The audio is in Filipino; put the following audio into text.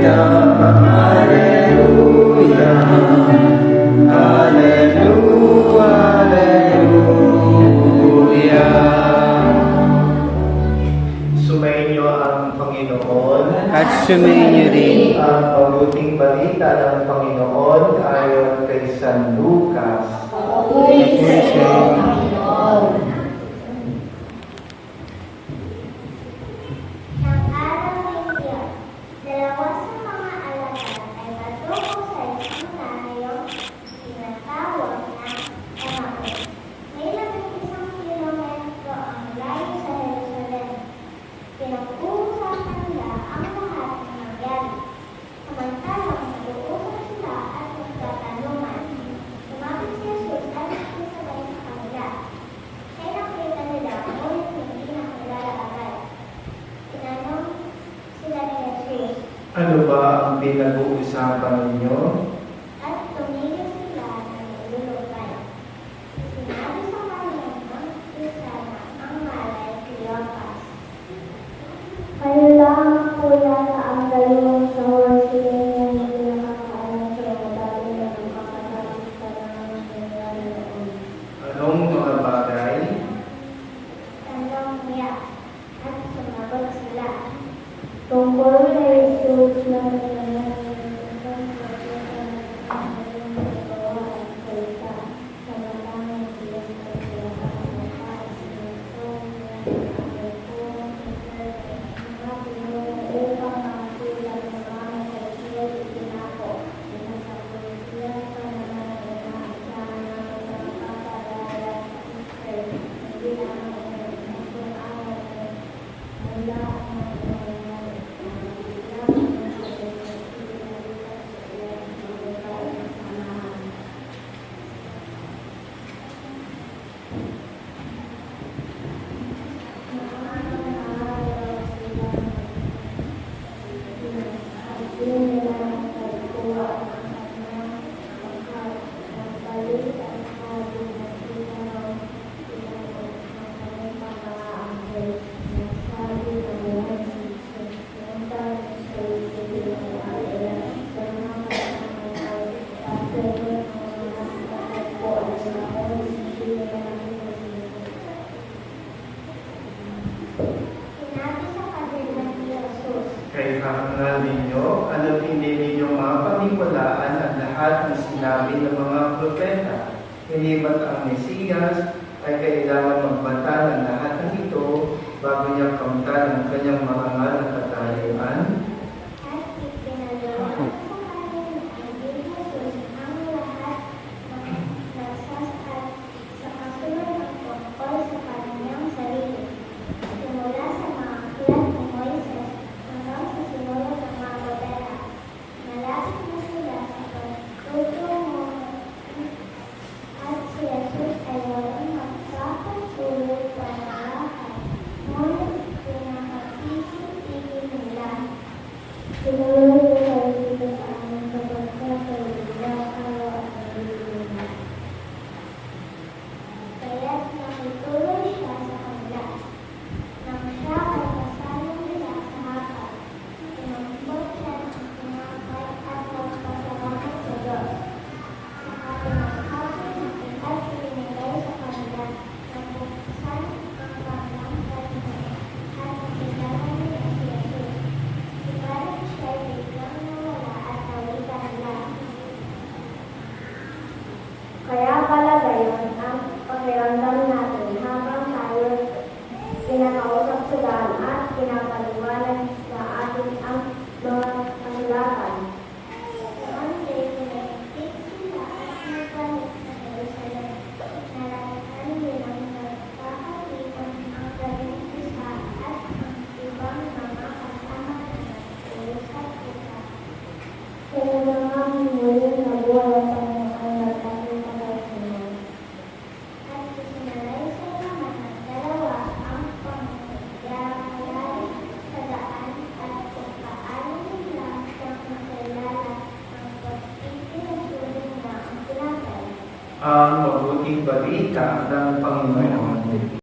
Hallelujah, Hallelujah, Hallelujah. Sumainyo ang Panginoon At sumainyo rin. ang mabuting balita ng Panginoon ayon kay San Lucas. Puri sa iyo, Panginoon. Nang araw ng iyon, dalawa sa mga alagad ay patungo sa isang layong tinatawag na Emmaus. May 11 kilometro ang layo sa Jerusalem. Pinag-uusapan nila ang lahat ng nangyari. Samantalang nag-uusap sila at nagtatanungan, sumabit si Jesus at nakisabay sa kanila. Kaya nakita nila ngunit hindi nakilala agad. Tinanong sila ni Jesus Ano ba ang pinag-uusapan ninyo? at tumigil sila na nilulupay. Sinabi sa kanila ng isa na ang malay Cleopas. Kayo lang po yata ang dalawang sa sila niya na pinakakaalam sa dati na magkakasama sa mga nangyari noon. Anong mga bagay? Tanong niya at sumagot sila. Tungkol kay Jesus na nagtanong sa nagawa at salita sa matang ng Diyos at pinakakasama sa upang makasulat ng mga nagkasiyot itinako. Inasabi siya sa mga nagkakasama na magkakapadala sa hindi naman Sinabi sa kanila ni Jesus, Kay kahangal ninyo, ano't hindi ninyo mapaniwalaan ang lahat ng sinabi ng mga propeta. Hindi ba't ang Mesiyas ay kailangan magbanta ng lahat ng ito bago niya kamtan ang kanyang marangal na katayuan? at ipinagawa sa kanila ni Jesus ang lahat ng nagsasakal sa kasunod ng tungkol sa kanyang sarili. Simula sa mga aklat ni Moises hanggang sa sinulat ng mga propeta. Malapit na sila sa pagtutungo at si Jesus ay walang magkakasulit pa na lakad. Ngunit pinakasisip-isip nila. Sinulat ko sa dito sa aming kapagkat sa lugar araw at nalilima. Kaya't nakituloy siya sa kanila. Nang siya ay kasalong nila sa hapag, tinampot siya ng tinapay at nagpasalamat sa Diyos. Saka pinagkapit ng at ibinigay sa kanila. Nabuksan ang kanyang kanina at nakilala nila si Jesus. Subalit siya'y biglang nawala at nawitan nila. Kaya pala gayon ang pakiramdam natin habang tayo pinakausap sa daan at pinapaliwanag sa atin ang mga kasulatan. Monday, pinagtik sila at nagbalik sa Jerusalem. Naranasan nilang nagkakalitan ang galing isa at ang ibang mga kasama na nag-uusap-usap. Kaya naman muling nabuhay ang nagkakita kay Simon. At isinalay sa laman ng dalawa ang pangyayari sa daan at kung paano nila siyang nakilala ang pag-itinasulit na ang tinapay. Ang mabuting balita ng Panginoon.